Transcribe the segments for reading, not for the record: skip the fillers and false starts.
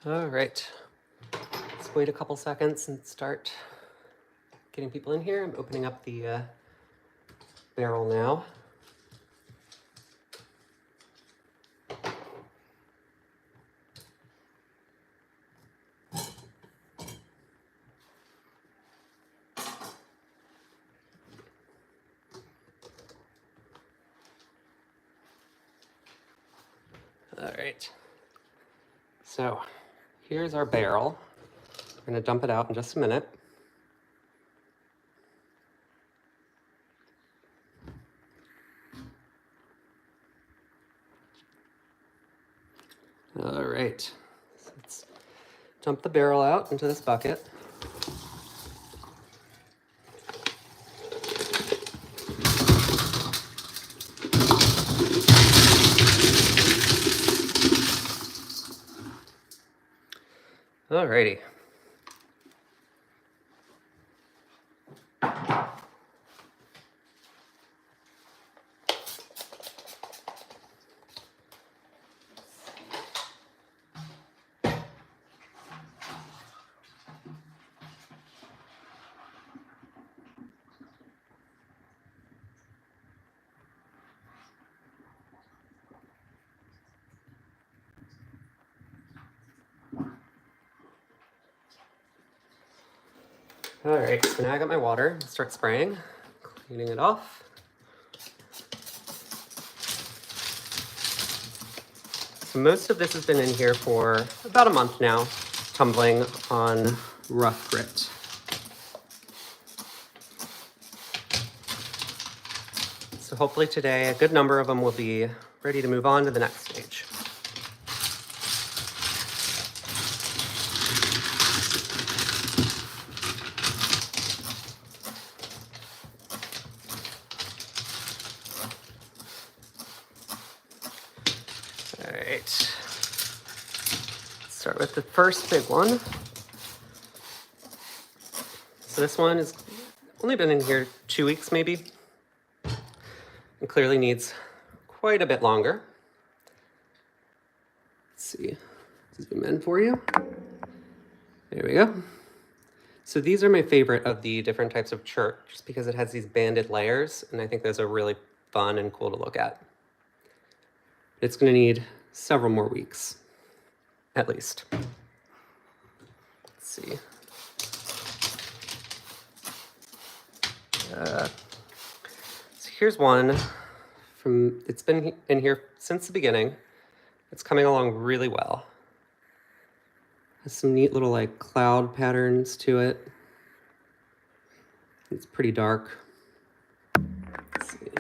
All right, let's wait a couple seconds and start getting people in here. I'm opening up the barrel now. All right, so here's our barrel. We're gonna dump it out in just a minute. All right, so let's dump the barrel out into this bucket. All righty. All right, so now I got my water. Start spraying, cleaning it off. So most of this has been in here for about a month now, tumbling on rough grit. So hopefully today, a good number of them will be ready to move on to the next stage. All right, let's start with the first big one. So this one has only been in here 2 weeks maybe. It clearly needs quite a bit longer. Let's see, zoom in for you. There we go. So these are my favorite of the different types of chert, just because it has these banded layers, and I think those are really fun and cool to look at. It's going to need several more weeks, at least. Let's see. So here's one from, it's been in here since the beginning. It's coming along really well. Has some neat little like cloud patterns to it. It's pretty dark. Let's see.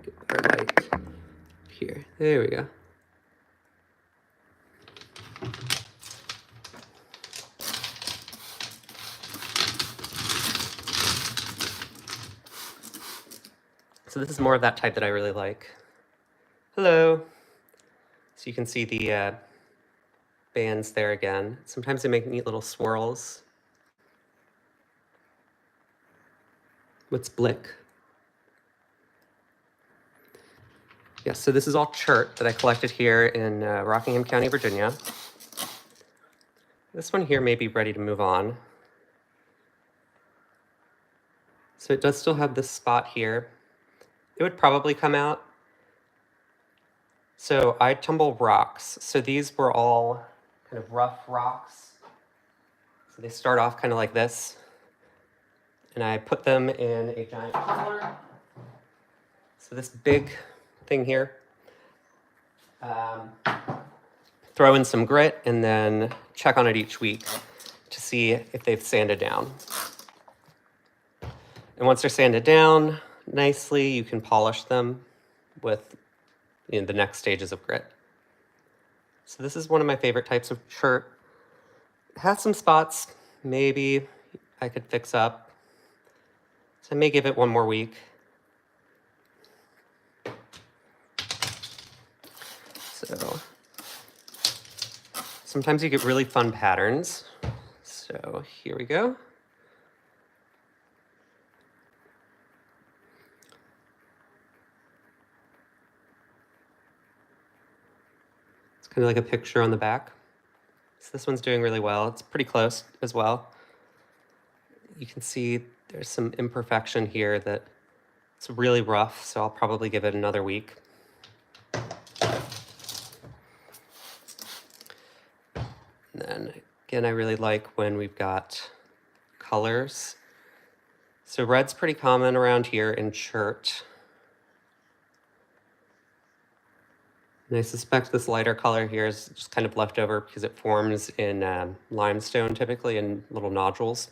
Get better light here. There we go. So this is more of that type that I really like. Hello. So you can see the bands there again. Sometimes they make neat little swirls. What's blick? Yes, so this is all chert that I collected here in Rockingham County, Virginia. This one here may be ready to move on. So it does still have this spot here. It would probably come out. So I tumble rocks. So these were all kind of rough rocks. So they start off kind of like this. And I put them in a giant tumbler. So this big thing here. Throw in some grit and then check on it each week to see if they've sanded down. And once they're sanded down nicely, you can polish them with the next stages of grit. So this is one of my favorite types of chert. It has some spots maybe I could fix up. So I may give it one more week. So sometimes you get really fun patterns. So here we go. It's kind of like a picture on the back. So this one's doing really well. It's pretty close as well. You can see there's some imperfection here that it's really rough, so I'll probably give it another week. And then again, I really like when we've got colors. So red's pretty common around here in Chert. And I suspect this lighter color here is just kind of left over because it forms in limestone typically in little nodules.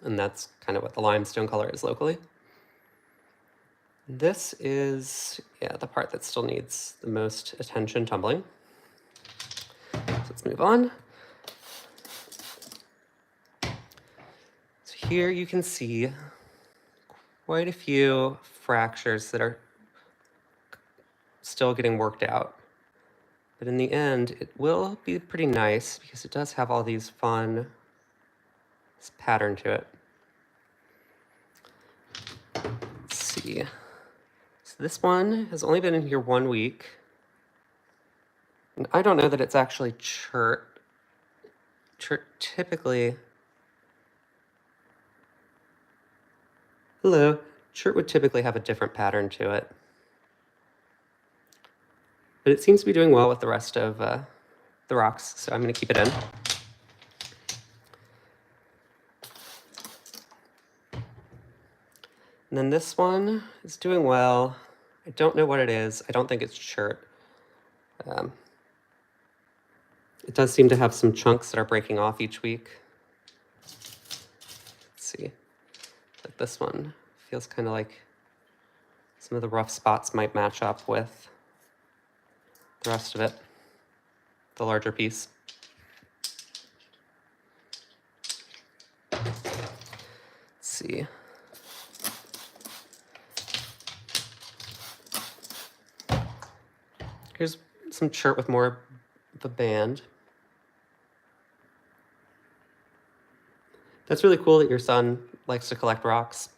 And that's kind of what the limestone color is locally. This is, yeah, the part that still needs the most attention tumbling. So let's move on. So here you can see quite a few fractures that are still getting worked out. But in the end, it will be pretty nice because it does have all these fun pattern to it. Let's see. So this one has only been in here 1 week. And I don't know that it's actually Chert. Chert typically... Hello. Chert would typically have a different pattern to it. But it seems to be doing well with the rest of the rocks, so I'm going to keep it in. And then this one is doing well. I don't know what it is. I don't think it's Chert. It does seem to have some chunks that are breaking off each week. Let's see. Like this one feels kind of like some of the rough spots might match up with the rest of it, the larger piece. Let's see. Here's some Chert with more of a band. That's really cool that your son likes to collect rocks.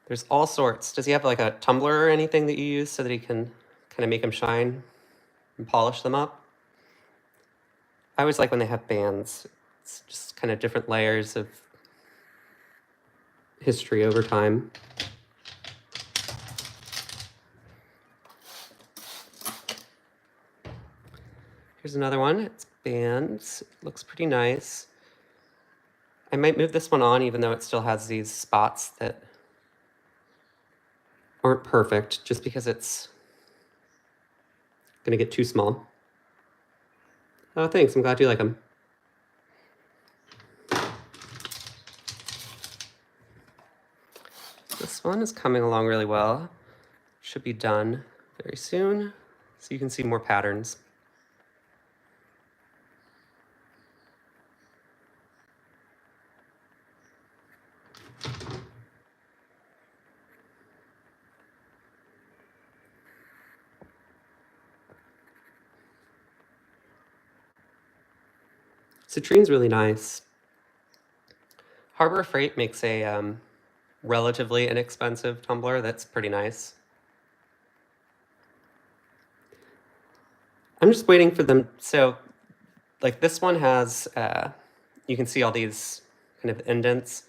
There's all sorts. Does he have like a tumbler or anything that you use so that he can kind of make them shine and polish them up? I always like when they have bands. It's just kind of different layers of history over time. Here's another one. It's bands. It looks pretty nice. I might move this one on even though it still has these spots that aren't perfect just because it's going to get too small. Oh, thanks. I'm glad you like them. This one is coming along really well. Should be done very soon, so you can see more patterns. Citrine's really nice. Harbor Freight makes a relatively inexpensive tumbler that's pretty nice. I'm just waiting for them. So like this one has, you can see all these kind of indents.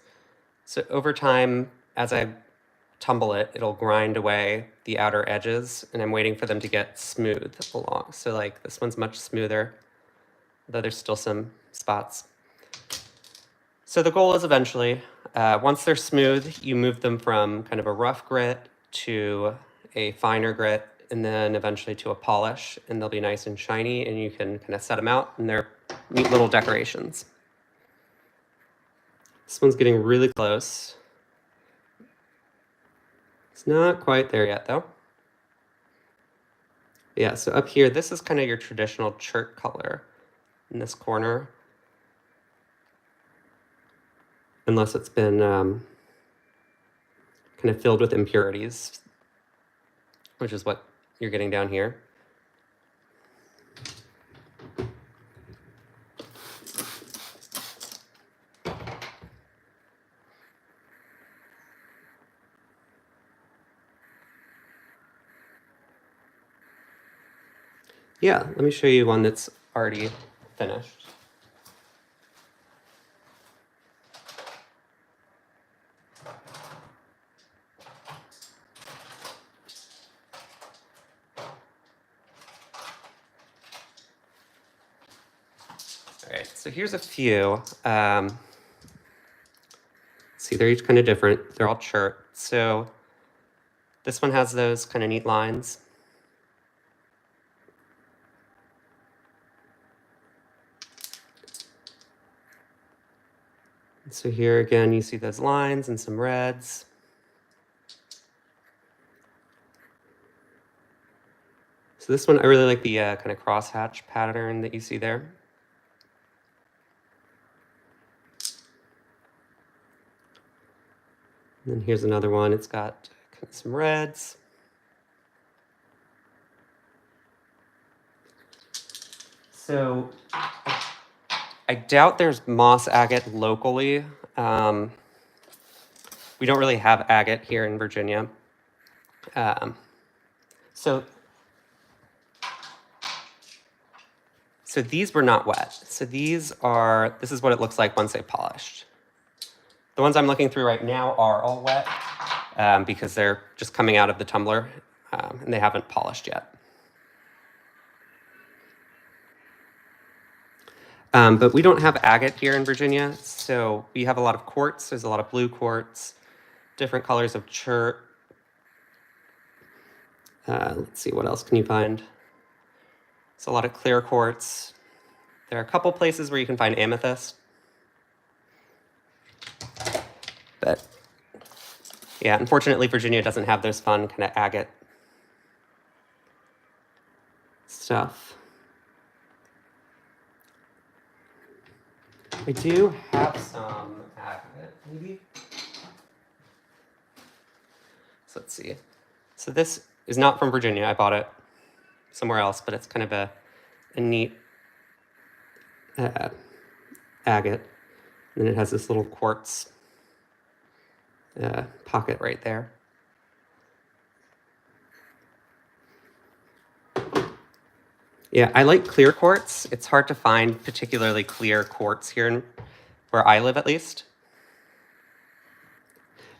So over time, as I tumble it, it'll grind away the outer edges, and I'm waiting for them to get smooth along. So like this one's much smoother, though there's still some spots. So the goal is eventually, once they're smooth, you move them from kind of a rough grit to a finer grit, and then eventually to a polish, and they'll be nice and shiny, and you can kind of set them out, and they're neat little decorations. This one's getting really close. It's not quite there yet, though. Yeah, so up here, this is kind of your traditional Chert color in this corner. Unless it's been kind of filled with impurities, which is what you're getting down here. Yeah, let me show you one that's already finished. All right, so here's a few. See, they're each kind of different. They're all chert. So this one has those kind of neat lines. So here again, you see those lines and some reds. So this one, I really like the kind of crosshatch pattern that you see there. And then here's another one. It's got kind of some reds. So I doubt there's moss agate locally. We don't really have agate here in Virginia. So these were not wet. So this is what it looks like once they polished. The ones I'm looking through right now are all wet because they're just coming out of the tumbler and they haven't polished yet. But we don't have agate here in Virginia, so we have a lot of quartz. There's a lot of blue quartz, different colors of chert. Let's see, what else can you find? It's a lot of clear quartz. There are a couple places where you can find amethyst. But yeah, unfortunately, Virginia doesn't have those fun kind of agate stuff. I do have some agate, maybe. So let's see. So this is not from Virginia. I bought it somewhere else, but it's kind of a neat agate. And then it has this little quartz pocket right there. Yeah, I like clear quartz. It's hard to find particularly clear quartz here where I live, at least.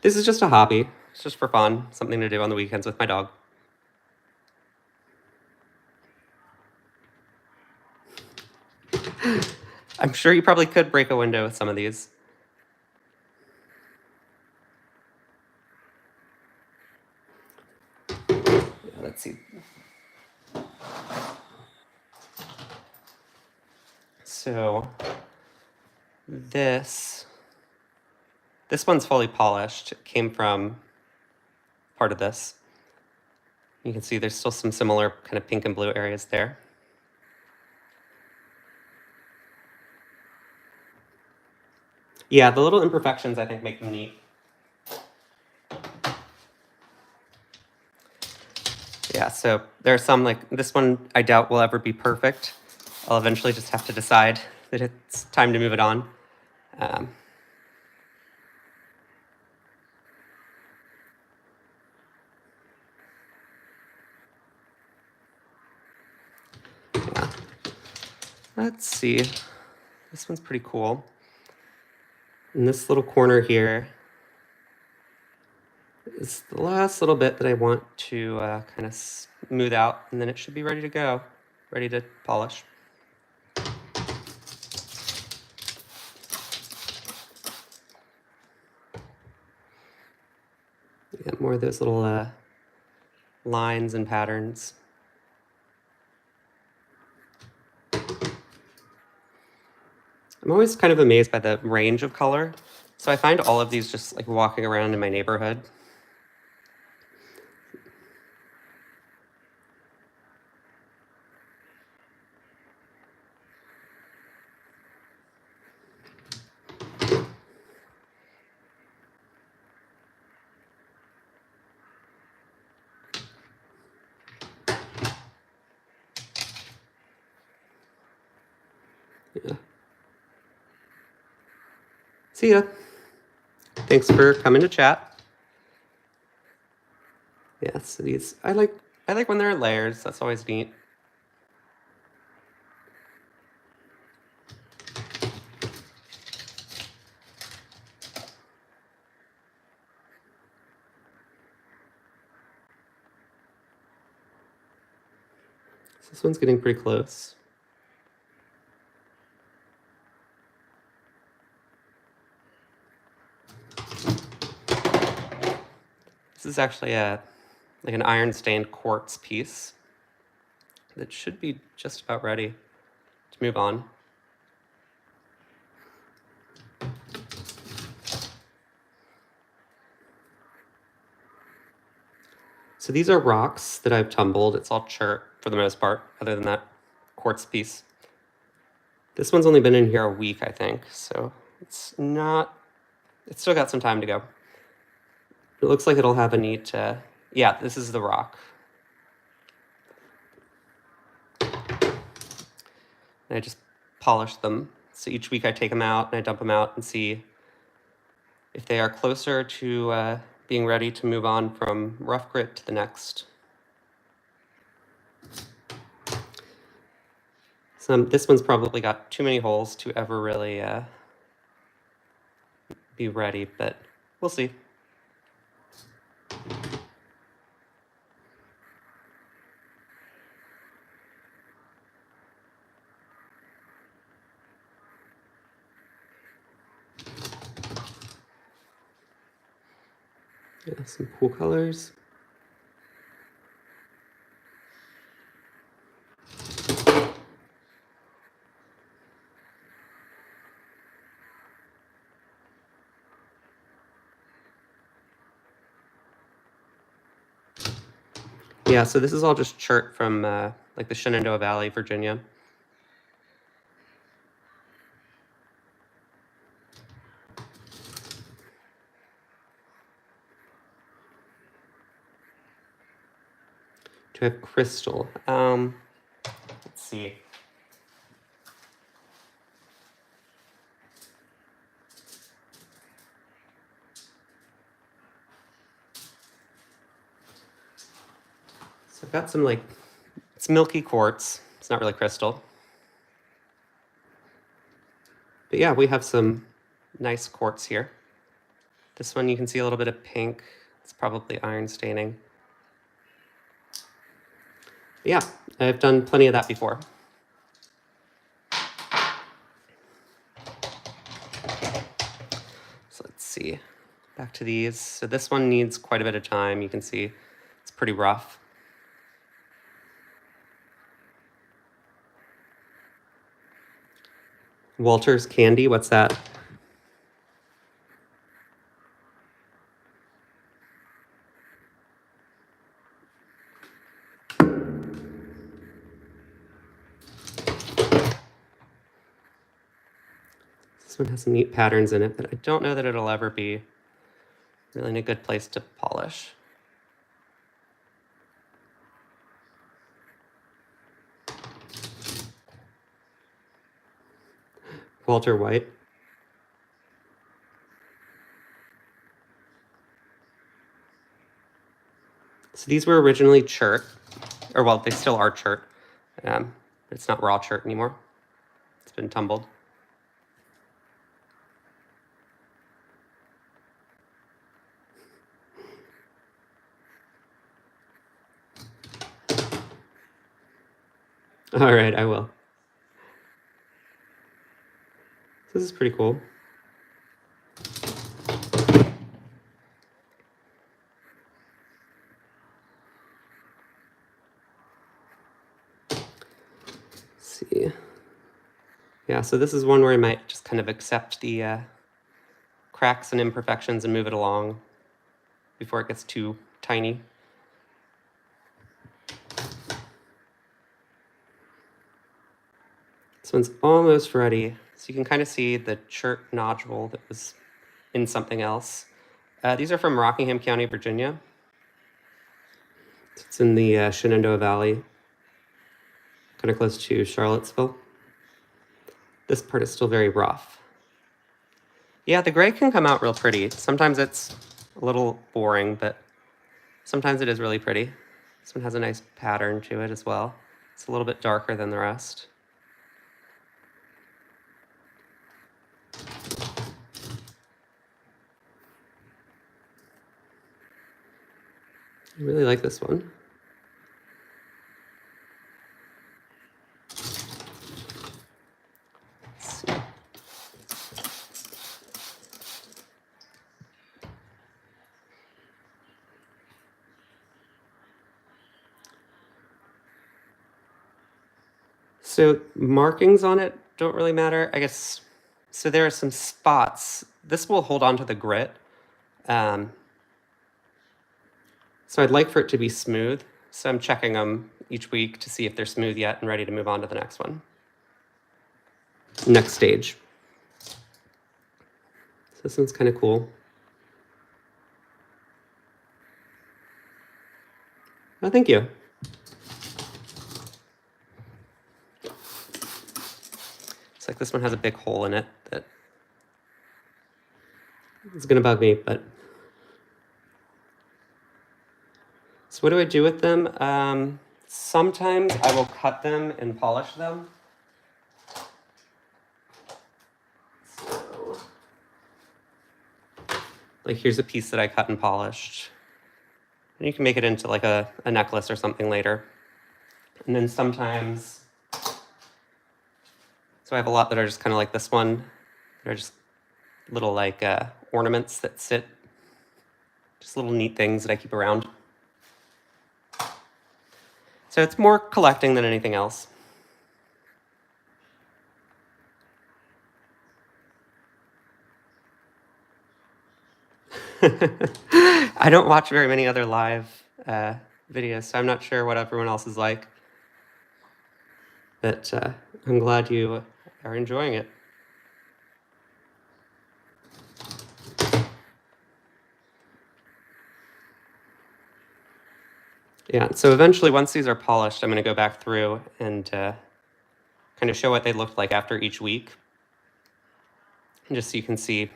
This is just a hobby. It's just for fun, something to do on the weekends with my dog. I'm sure you probably could break a window with some of these. Yeah, let's see. So this one's fully polished. It came from part of this. You can see there's still some similar kind of pink and blue areas there. Yeah, the little imperfections I think make them neat. Yeah, so there are some, like this one I doubt will ever be perfect. I'll eventually just have to decide that it's time to move it on. Yeah. Let's see. This one's pretty cool. In this little corner here is the last little bit that I want to kind of smooth out, and then it should be ready to go, ready to polish. Yeah, more of those little lines and patterns. I'm always kind of amazed by the range of color. So I find all of these just like walking around in my neighborhood. Yeah. See ya. Thanks for coming to chat. Yeah, so these I like when there are layers. That's always neat. This one's getting pretty close. This is actually like an iron stained quartz piece that should be just about ready to move on. So these are rocks that I've tumbled. It's all chert for the most part, other than that quartz piece. This one's only been in here a week, I think, so it's still got some time to go. It looks like it'll have a neat, yeah, this is the rock. And I just polish them. So each week I take them out and I dump them out and see if they are closer to being ready to move on from rough grit to the next. This one's probably got too many holes to ever really be ready, but we'll see. Yeah, some cool colors. Yeah, so this is all just chert from like the Shenandoah Valley, Virginia. Do I have crystal? Let's see. So I've got some it's milky quartz. It's not really crystal. But yeah, we have some nice quartz here. This one you can see a little bit of pink. It's probably iron staining. But yeah, I've done plenty of that before. So let's see. Back to these. So this one needs quite a bit of time. You can see it's pretty rough. Walter's Candy, what's that? This one has some neat patterns in it, but I don't know that it'll ever be really in a good place to polish. Walter White. So these were originally chert, or well, they still are chert. It's not raw chert anymore. It's been tumbled. All right, I will. This is pretty cool. Let's see. Yeah, so this is one where I might just kind of accept the cracks and imperfections and move it along before it gets too tiny. This one's almost ready. So you can kind of see the chert nodule that was in something else. These are from Rockingham County, Virginia. It's in the Shenandoah Valley, kind of close to Charlottesville. This part is still very rough. Yeah, the gray can come out real pretty. Sometimes it's a little boring, but sometimes it is really pretty. This one has a nice pattern to it as well. It's a little bit darker than the rest. I really like this one. So markings on it don't really matter, I guess. So there are some spots. This will hold on to the grit. So I'd like for it to be smooth. So I'm checking them each week to see if they're smooth yet and ready to move on to the next one. Next stage. So this one's kind of cool. Oh, thank you. It's like this one has a big hole in it that is going to bug me, but. So what do I do with them? Sometimes I will cut them and polish them. So, like here's a piece that I cut and polished. And you can make it into like a necklace or something later. And then sometimes, so I have a lot that are just kind of like this one. They're just little like ornaments that sit, just little neat things that I keep around. So it's more collecting than anything else. I don't watch very many other live videos, so I'm not sure what everyone else is like. But I'm glad you are enjoying it. Yeah, so eventually once these are polished, I'm going to go back through and kind of show what they looked like after each week. And just so you can see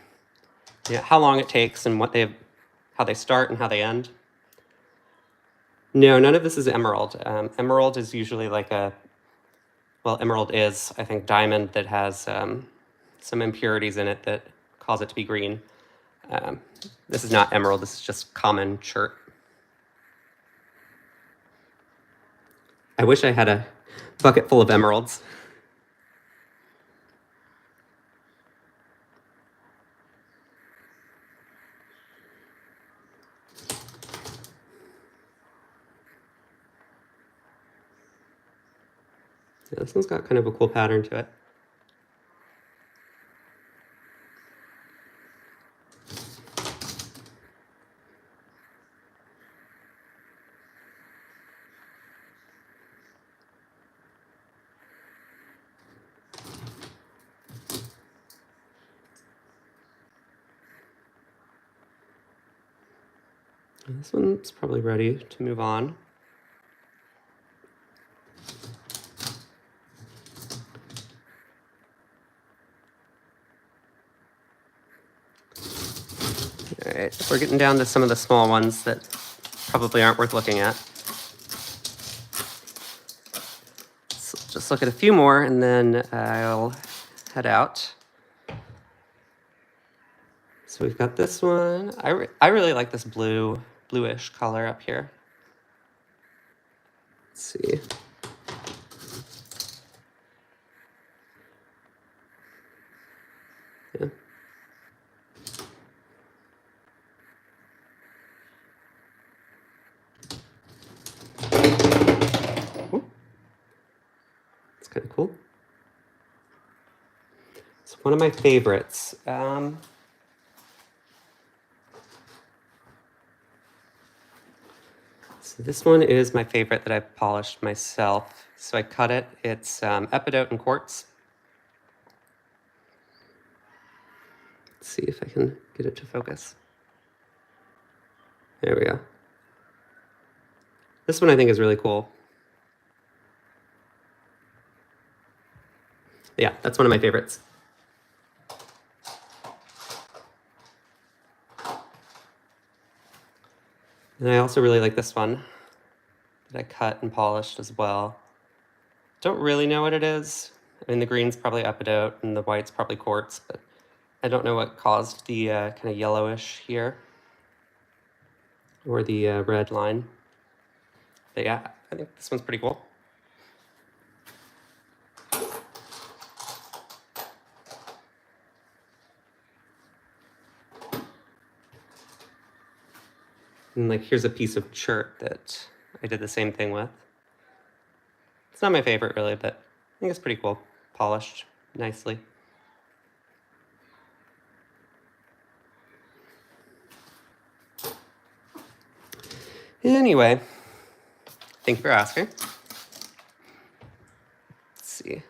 how long it takes and how they start and how they end. No, none of this is emerald. Emerald is usually like emerald is, I think, diamond that has some impurities in it that cause it to be green. This is not emerald, this is just common chert. I wish I had a bucket full of emeralds. Yeah, this one's got kind of a cool pattern to it. This one's probably ready to move on. All right, we're getting down to some of the small ones that probably aren't worth looking at. So just look at a few more and then I'll head out. So we've got this one. I really like this bluish color up here. Let's see. Yeah. Ooh. It's kind of cool. It's one of my favorites. So this one is my favorite that I polished myself. So I cut it. It's epidote and quartz. Let's see if I can get it to focus. There we go. This one I think is really cool. Yeah, that's one of my favorites. And I also really like this one that I cut and polished as well. Don't really know what it is. I mean, the green's probably epidote and the white's probably quartz, but I don't know what caused the kind of yellowish here or the red line. But yeah, I think this one's pretty cool. And like, here's a piece of chert that I did the same thing with. It's not my favorite really, but think it's pretty cool. Polished nicely. Anyway, thank you for asking. Let's see.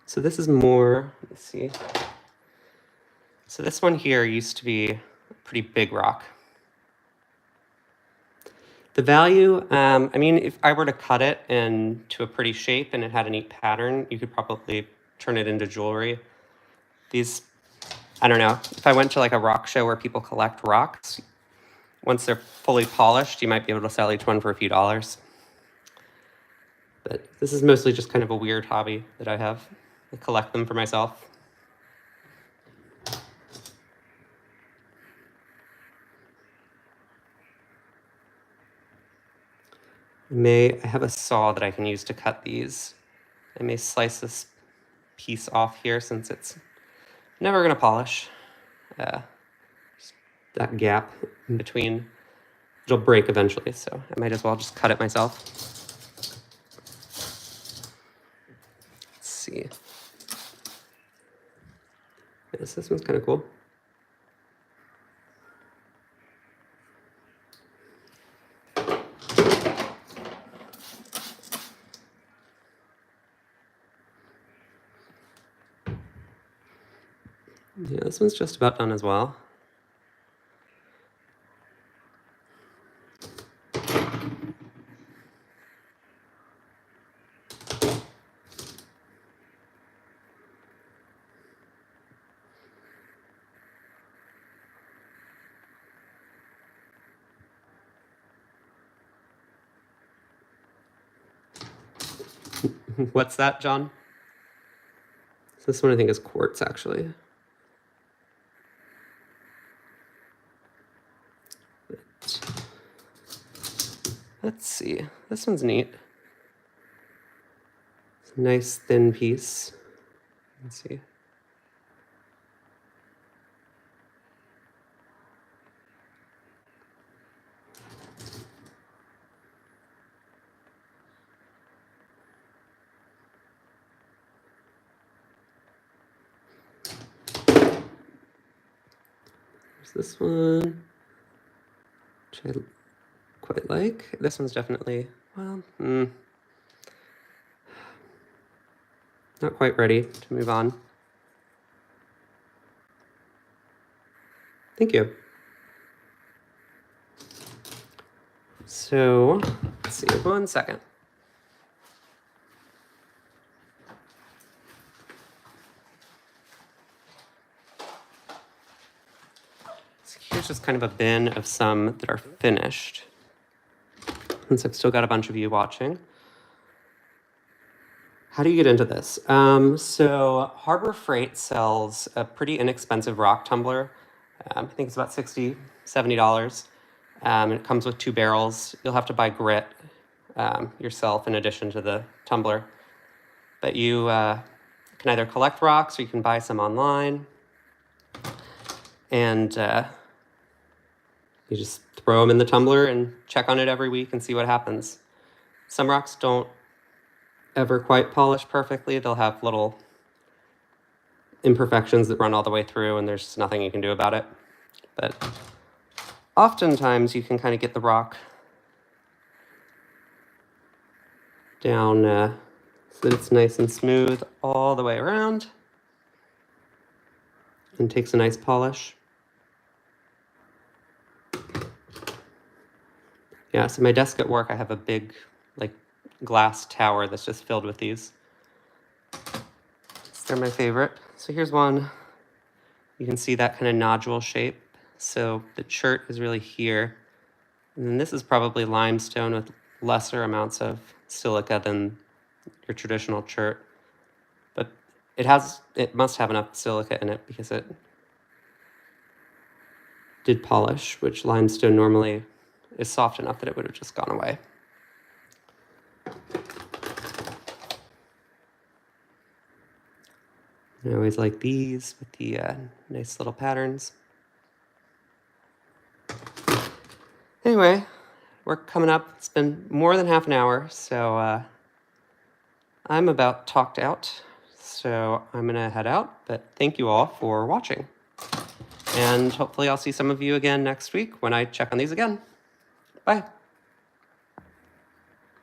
So this is more, let's see. So this one here used to be a pretty big rock. The value, I mean, if I were to cut it into a pretty shape and it had a neat pattern, you could probably turn it into jewelry. These, I don't know, if I went to like a rock show where people collect rocks, once they're fully polished, you might be able to sell each one for a few dollars. But this is mostly just kind of a weird hobby that I have. I collect them for myself. I have a saw that I can use to cut these. I may slice this piece off here since it's never going to polish. That gap in between, it'll break eventually, so I might as well just cut it myself. Let's see. Yes, this one's kind of cool. Yeah, this one's just about done as well. What's that, John? This one I think is quartz, actually. Let's see. This one's neat. It's a nice thin piece. Let's see. There's this one, which I quite like. This one's definitely, well, not quite ready to move on. Thank you. So, let's see, 1 second. So here's just kind of a bin of some that are finished, since I've still got a bunch of you watching. How do you get into this? So Harbor Freight sells a pretty inexpensive rock tumbler. I think it's about $60, $70. It comes with 2 barrels. You'll have to buy grit yourself in addition to the tumbler. But you can either collect rocks or you can buy some online. And you just throw them in the tumbler and check on it every week and see what happens. Some rocks don't ever quite polish perfectly. They'll have little imperfections that run all the way through and there's nothing you can do about it. But oftentimes you can kind of get the rock down so that it's nice and smooth all the way around and takes a nice polish. Yeah, so my desk at work, I have a big like glass tower that's just filled with these. They're my favorite. So here's one. You can see that kind of nodule shape. So the chert is really here. And then this is probably limestone with lesser amounts of silica than your traditional chert. But it must have enough silica in it because it did polish, which limestone normally is soft enough that it would have just gone away. I always like these with the nice little patterns. Anyway, we're coming up. It's been more than half an hour, so I'm about talked out, so I'm gonna head out, but thank you all for watching. And hopefully I'll see some of you again next week when I check on these again. Bye.